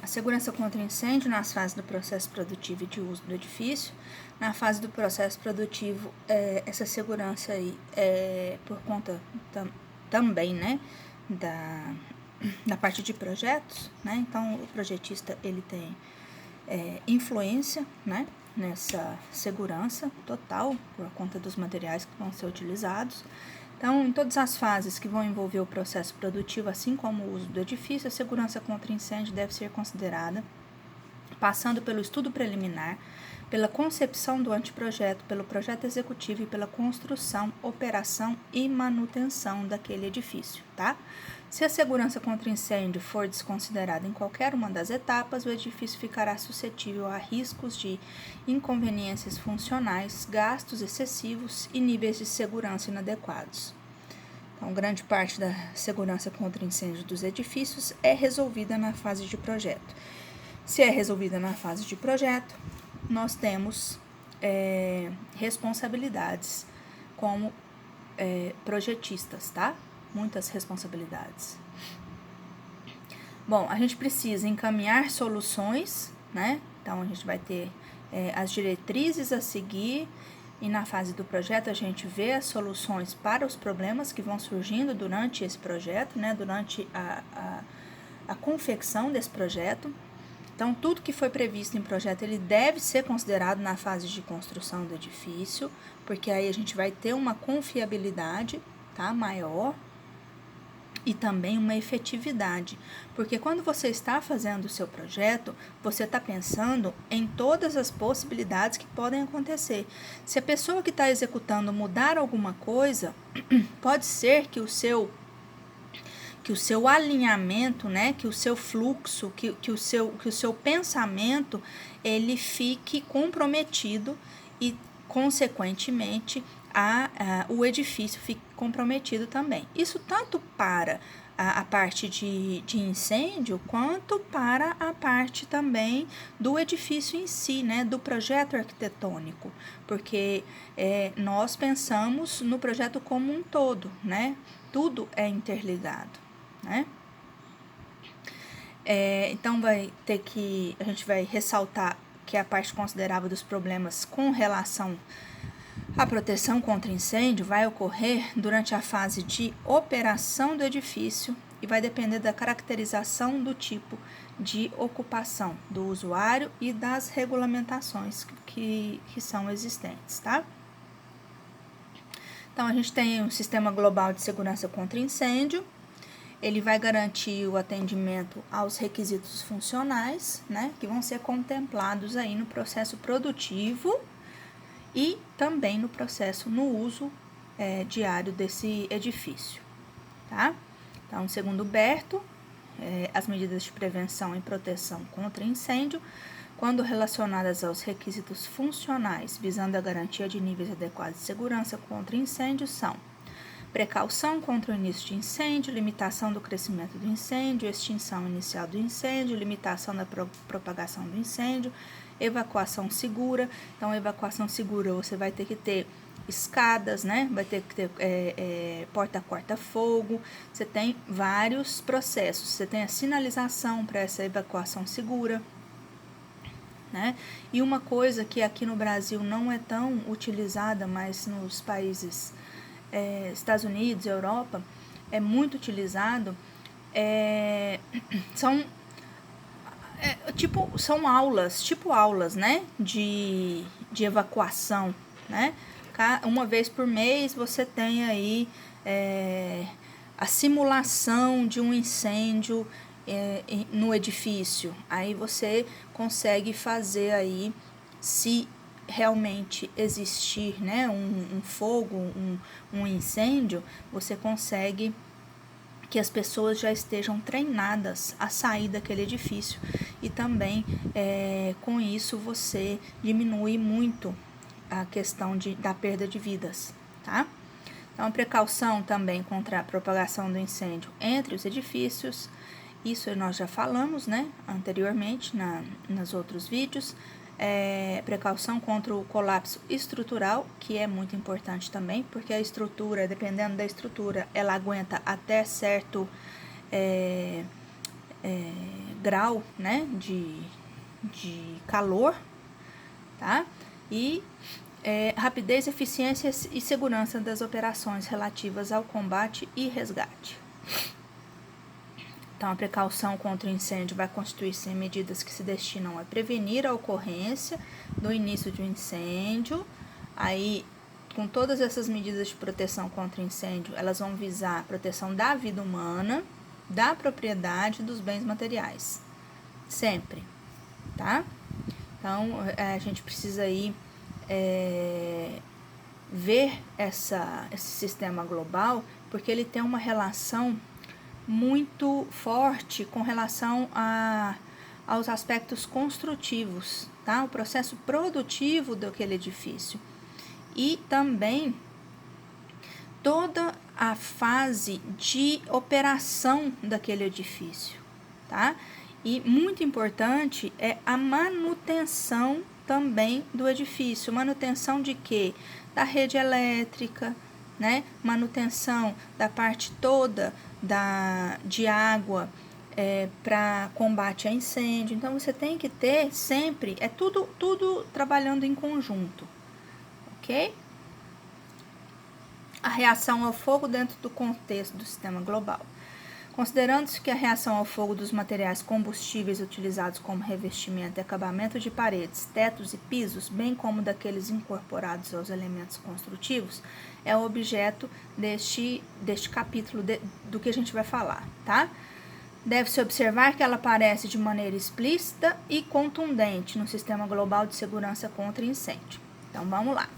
A segurança contra incêndio nas fases do processo produtivo e de uso do edifício. Na fase do processo produtivo, essa segurança aí é por conta também, né, da parte de projetos, né? Então, o projetista, ele tem influência, né, nessa segurança total, por conta dos materiais que vão ser utilizados. Então, em todas as fases que vão envolver o processo produtivo, assim como o uso do edifício, a segurança contra incêndio deve ser considerada, passando pelo estudo preliminar, pela concepção do anteprojeto, pelo projeto executivo e pela construção, operação e manutenção daquele edifício, tá? Se a segurança contra incêndio for desconsiderada em qualquer uma das etapas, o edifício ficará suscetível a riscos de inconveniências funcionais, gastos excessivos e níveis de segurança inadequados. Então, grande parte da segurança contra incêndio dos edifícios é resolvida na fase de projeto. Se é resolvida na fase de projeto, nós temos responsabilidades como projetistas, tá? Muitas responsabilidades. Bom, a gente precisa encaminhar soluções, né? Então, a gente vai ter as diretrizes a seguir e na fase do projeto a gente vê as soluções para os problemas que vão surgindo durante esse projeto, né? Durante a confecção desse projeto. Então, tudo que foi previsto em projeto, ele deve ser considerado na fase de construção do edifício, porque aí a gente vai ter uma confiabilidade, tá, maior e também uma efetividade, porque quando você está fazendo o seu projeto, você está pensando em todas as possibilidades que podem acontecer. Se a pessoa que está executando mudar alguma coisa, pode ser que o seu alinhamento, né, que o seu fluxo, que o seu pensamento, ele fique comprometido e, consequentemente, o edifício fique comprometido também. Isso tanto para a parte de incêndio, quanto para a parte também do edifício em si, né, do projeto arquitetônico, porque nós pensamos no projeto como um todo, né, tudo é interligado. Né? Então a gente vai ressaltar que a parte considerável dos problemas com relação à proteção contra incêndio vai ocorrer durante a fase de operação do edifício e vai depender da caracterização do tipo de ocupação do usuário e das regulamentações que são existentes, tá? Então, a gente tem um sistema global de segurança contra incêndio. Ele vai garantir o atendimento aos requisitos funcionais, né, que vão ser contemplados aí no processo produtivo e também no uso diário desse edifício, tá? Então, segundo Berto, as medidas de prevenção e proteção contra incêndio, quando relacionadas aos requisitos funcionais, visando a garantia de níveis adequados de segurança contra incêndio, são precaução contra o início de incêndio, limitação do crescimento do incêndio, extinção inicial do incêndio, limitação da propagação do incêndio, evacuação segura. Então, evacuação segura você vai ter que ter escadas, né? Vai ter que ter porta corta-fogo. Você tem vários processos. Você tem a sinalização para essa evacuação segura, né? E uma coisa que aqui no Brasil não é tão utilizada, mas nos países Estados Unidos, Europa, é muito utilizado, são aulas, né, de evacuação, né? Uma vez por mês você tem aí a simulação de um incêndio no edifício. Aí você consegue fazer aí, se realmente existir, né, um fogo, um incêndio, você consegue que as pessoas já estejam treinadas a sair daquele edifício e também com isso você diminui muito a questão da perda de vidas, tá? Então, precaução também contra a propagação do incêndio entre os edifícios, isso nós já falamos, né, anteriormente nos outros vídeos. Precaução contra o colapso estrutural, que é muito importante também, porque a estrutura, dependendo da estrutura, ela aguenta até certo grau, né, de calor, tá? E rapidez, eficiência e segurança das operações relativas ao combate e resgate. Então, a precaução contra o incêndio vai constituir-se em medidas que se destinam a prevenir a ocorrência do início de um incêndio. Aí, com todas essas medidas de proteção contra incêndio, elas vão visar a proteção da vida humana, da propriedade e dos bens materiais. Sempre, tá? Então, a gente precisa aí ver esse sistema global, porque ele tem uma relação muito forte com relação aos aspectos construtivos, tá? O processo produtivo daquele edifício e também toda a fase de operação daquele edifício, tá? E muito importante é a manutenção também do edifício. Manutenção de quê? Da rede elétrica, né? Manutenção da parte toda de água para combate a incêndio. Então, você tem que ter sempre, tudo trabalhando em conjunto, ok? A reação ao fogo dentro do contexto do sistema global. Considerando-se que a reação ao fogo dos materiais combustíveis utilizados como revestimento e acabamento de paredes, tetos e pisos, bem como daqueles incorporados aos elementos construtivos, é o objeto deste capítulo do que a gente vai falar, tá? Deve-se observar que ela aparece de maneira explícita e contundente no Sistema Global de Segurança contra Incêndio. Então, vamos lá.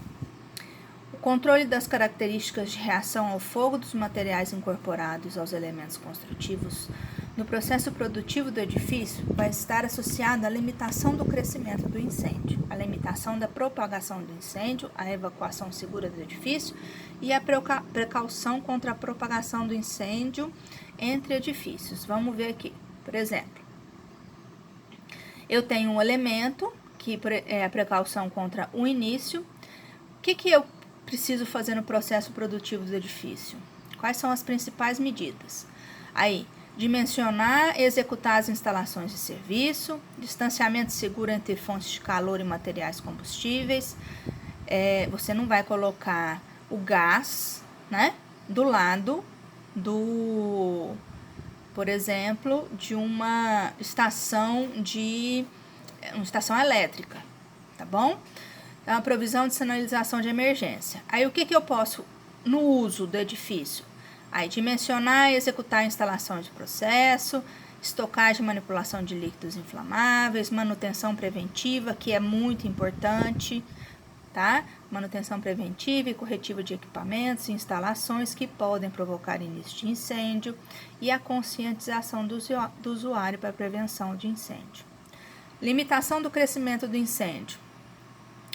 Controle das características de reação ao fogo dos materiais incorporados aos elementos construtivos no processo produtivo do edifício vai estar associado à limitação do crescimento do incêndio, à limitação da propagação do incêndio, à evacuação segura do edifício e à precaução contra a propagação do incêndio entre edifícios. Vamos ver aqui, por exemplo, eu tenho um elemento que é a precaução contra o início. O que eu preciso fazer no processo produtivo do edifício? Quais são as principais medidas? Aí, dimensionar e executar as instalações de serviço, distanciamento seguro entre fontes de calor e materiais combustíveis. Você não vai colocar o gás, né, do lado por exemplo, de uma estação elétrica, tá bom? É uma provisão de sinalização de emergência. Aí, o que eu posso, no uso do edifício? Aí, dimensionar e executar instalações de processo, estocagem e manipulação de líquidos inflamáveis, manutenção preventiva, que é muito importante, tá? Manutenção preventiva e corretiva de equipamentos e instalações que podem provocar início de incêndio e a conscientização do usuário para a prevenção de incêndio. Limitação do crescimento do incêndio.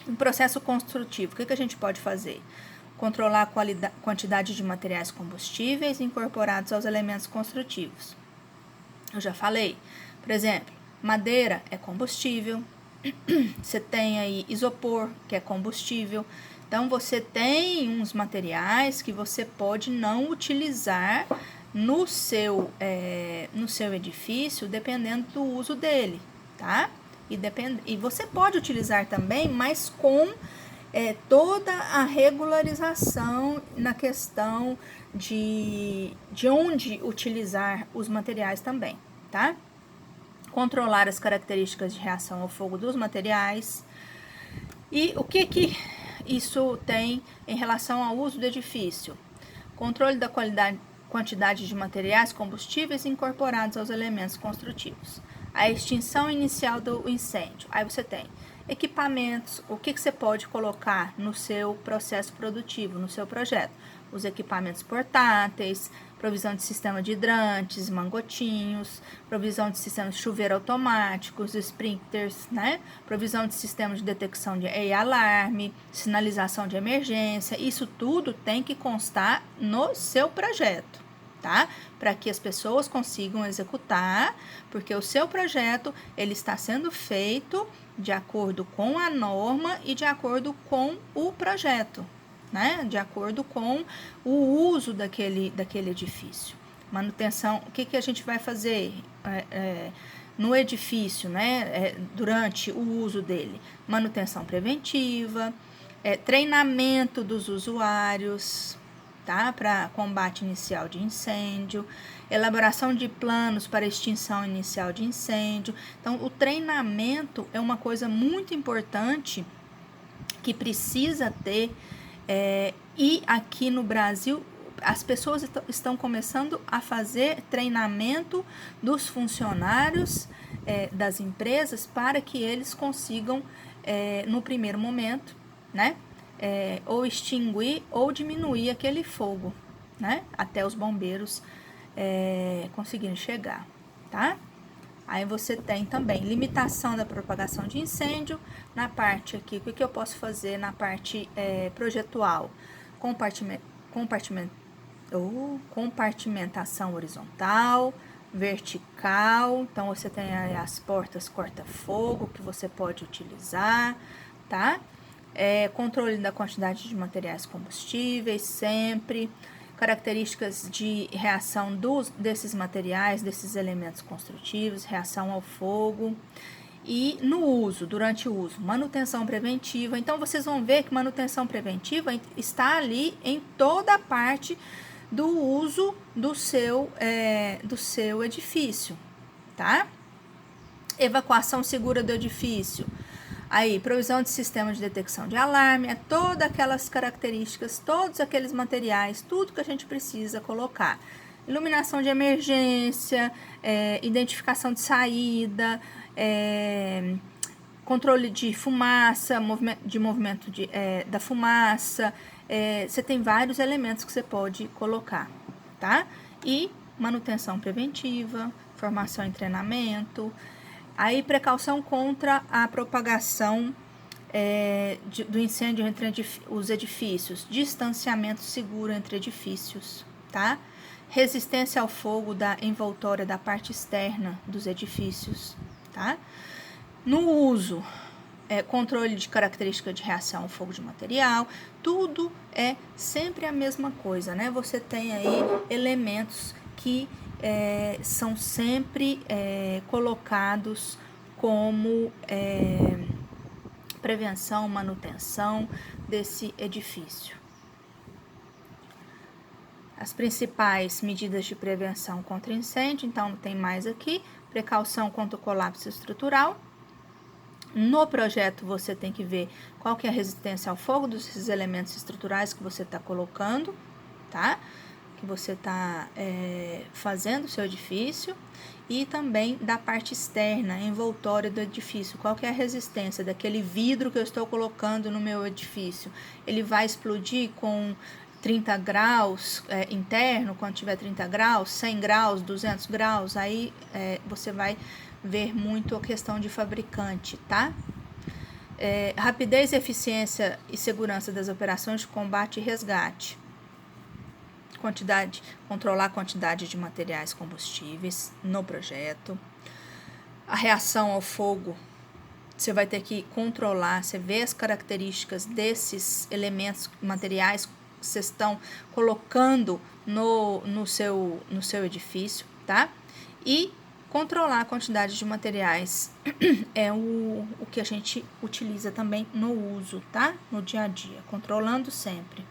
No processo construtivo, o que a gente pode fazer? Controlar a quantidade de materiais combustíveis incorporados aos elementos construtivos. Eu já falei, por exemplo, madeira é combustível, você tem aí isopor, que é combustível. Então, você tem uns materiais que você pode não utilizar no seu edifício, dependendo do uso dele, tá? E você pode utilizar também, mas com toda a regularização na questão de onde utilizar os materiais também, tá? Controlar as características de reação ao fogo dos materiais. E o que isso tem em relação ao uso do edifício? Controle da quantidade de materiais combustíveis incorporados aos elementos construtivos. A extinção inicial do incêndio. Aí você tem equipamentos, o que você pode colocar no seu processo produtivo, no seu projeto? Os equipamentos portáteis, provisão de sistema de hidrantes, mangotinhos, provisão de sistemas de chuveiro automáticos, sprinklers, né? Provisão de sistema de detecção e alarme, sinalização de emergência. Isso tudo tem que constar no seu projeto, tá? Para que as pessoas consigam executar, porque o seu projeto ele está sendo feito de acordo com a norma e de acordo com o projeto, né? De acordo com o uso daquele edifício. Manutenção, o que a gente vai fazer no edifício, né, durante o uso dele? Manutenção preventiva, treinamento dos usuários, tá, para combate inicial de incêndio, elaboração de planos para extinção inicial de incêndio. Então, o treinamento é uma coisa muito importante que precisa ter, e aqui no Brasil as pessoas estão começando a fazer treinamento dos funcionários das empresas para que eles consigam, no primeiro momento, né, ou extinguir ou diminuir aquele fogo, né, até os bombeiros conseguirem chegar, tá? Aí você tem também limitação da propagação de incêndio. Na parte aqui, o que eu posso fazer na parte projetual? Compartimentação horizontal, vertical. Então, você tem aí as portas corta-fogo que você pode utilizar, tá? Controle da quantidade de materiais combustíveis, sempre. Características de reação desses materiais, desses elementos construtivos, reação ao fogo. E no uso, durante o uso, manutenção preventiva. Então, vocês vão ver que manutenção preventiva está ali em toda a parte do uso do seu edifício, tá? Evacuação segura do edifício. Aí, provisão de sistema de detecção de alarme, todas aquelas características, todos aqueles materiais, tudo que a gente precisa colocar. Iluminação de emergência, identificação de saída, controle de fumaça, movimento da fumaça. Você tem vários elementos que você pode colocar, tá? E manutenção preventiva, formação e treinamento. Aí, precaução contra a propagação do incêndio entre os edifícios, distanciamento seguro entre edifícios, tá? Resistência ao fogo da envoltória da parte externa dos edifícios, tá? No uso, controle de característica de reação ao fogo de material, tudo é sempre a mesma coisa, né? Você tem aí elementos que são sempre colocados como prevenção, manutenção desse edifício. As principais medidas de prevenção contra incêndio, então tem mais aqui, precaução contra o colapso estrutural. No projeto você tem que ver qual que é a resistência ao fogo desses elementos estruturais que você está colocando, tá? Que você está fazendo o seu edifício, e também da parte externa, envoltória do edifício, qual que é a resistência daquele vidro que eu estou colocando no meu edifício. Ele vai explodir com 30 graus interno, quando tiver 30 graus, 100 graus, 200 graus, aí você vai ver muito a questão de fabricante, tá? Rapidez, eficiência e segurança das operações de combate e resgate. Controlar a quantidade de materiais combustíveis no projeto. A reação ao fogo, você vai ter que controlar, você vê as características desses elementos, materiais que vocês estão colocando no seu edifício, tá? E controlar a quantidade de materiais é o que a gente utiliza também no uso, tá? No dia a dia, controlando sempre.